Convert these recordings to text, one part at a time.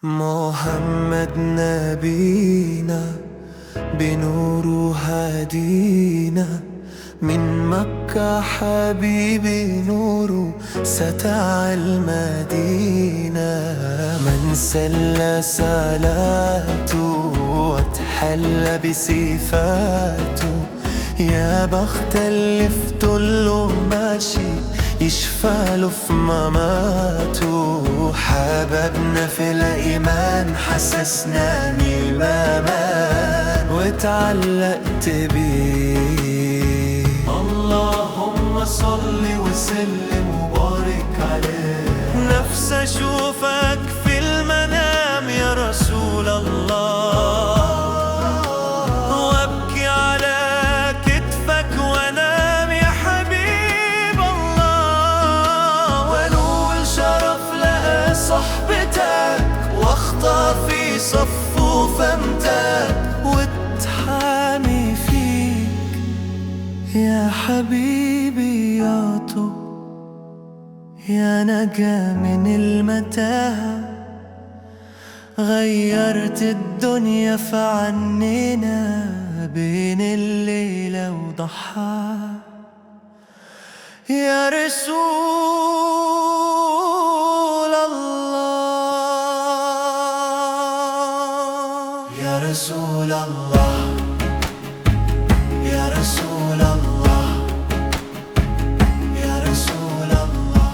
محمد نبينا بنوره هدينا، من مكة حبيبي نوره سطع المدينة. من سلى صلاته واتحلى بصفاته، يا بخت اللي في طوله ماشي يشفاله في مماته. حببنا في الإيمان حسسنا بالأمان واتعلقت بيه. اللهم صل وسلم وبارك عليه. نفسي أشوفك في المنام يا رسول الله، وأبكي على كتفك وأنام يا حبيب الله. ونول شرف لقى صحبتك واخطى في صفه فامتك، واتحامي فيك يا حبيبي يا طب، يا نجا من المتاهة. غيرت الدنيا في عننا بين الليلة وضحاها. يا رسول الله، يا رسول الله، يا رسول الله، يا رسول الله.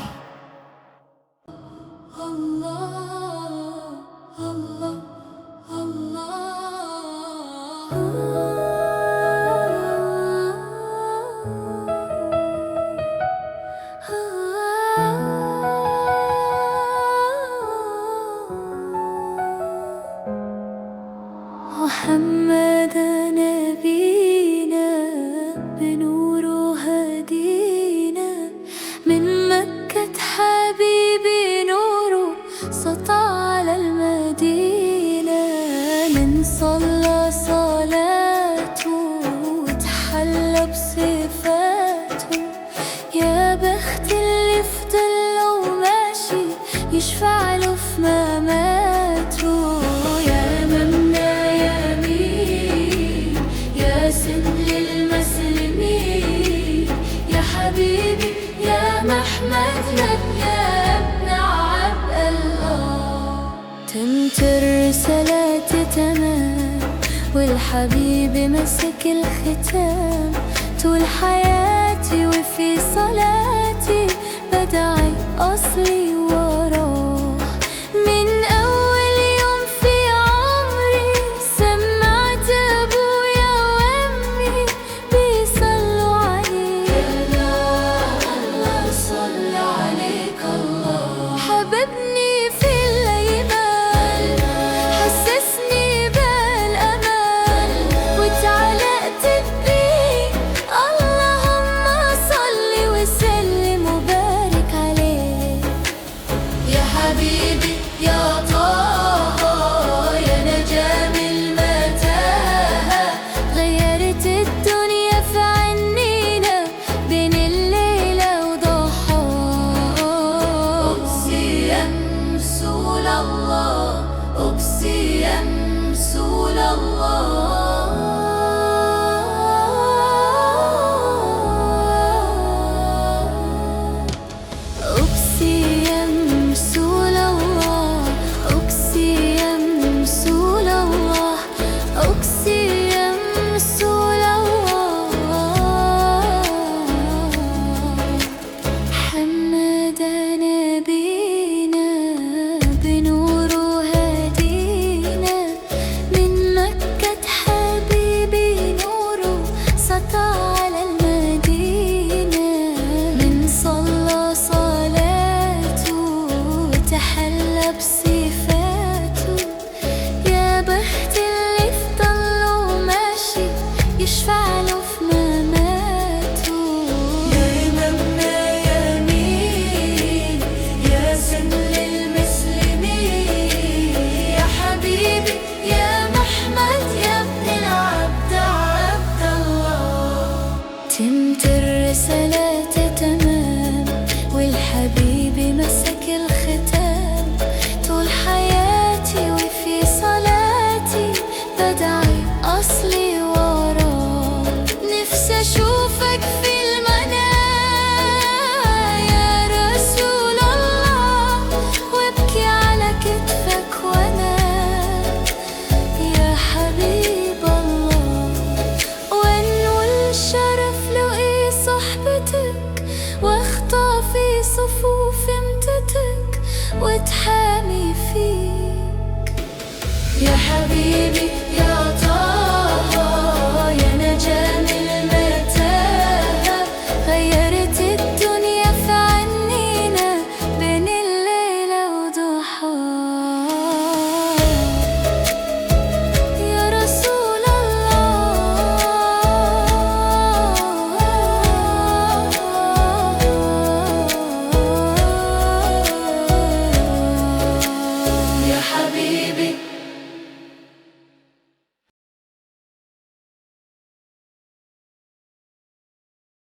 محمد نبينا بنوره هدينا، من مكة حبيبي نوره سطع على المدينة. من صلى صلاته وتحلى بصفاته، يا بخت اللي في ضله ماشي يشفع له في مماته. يا ممنى يمين يا سن للمسلمين، يا حبيبي يا محمد لك يا ابن عبد الله. تمت الرسالات تمام والحبيب مسك الختام. طول حياتي وفي صلاتي بدعي أصلي وراه. من أول يوم في عمري سمعت أبويا وأمي بيصلوا عليك. الله صل عليك الله. حببني في الأيمان حسسني بالأمان واتعلقت بيه. اللهم صل وسلم وبارك عليه. يا حبيبي يا طه يا نجا من المتاهة. غيرت الدنيا في عنينا بين الليلة وضحاها. أقسي يا رسول الله، أقسي يا رسول الله.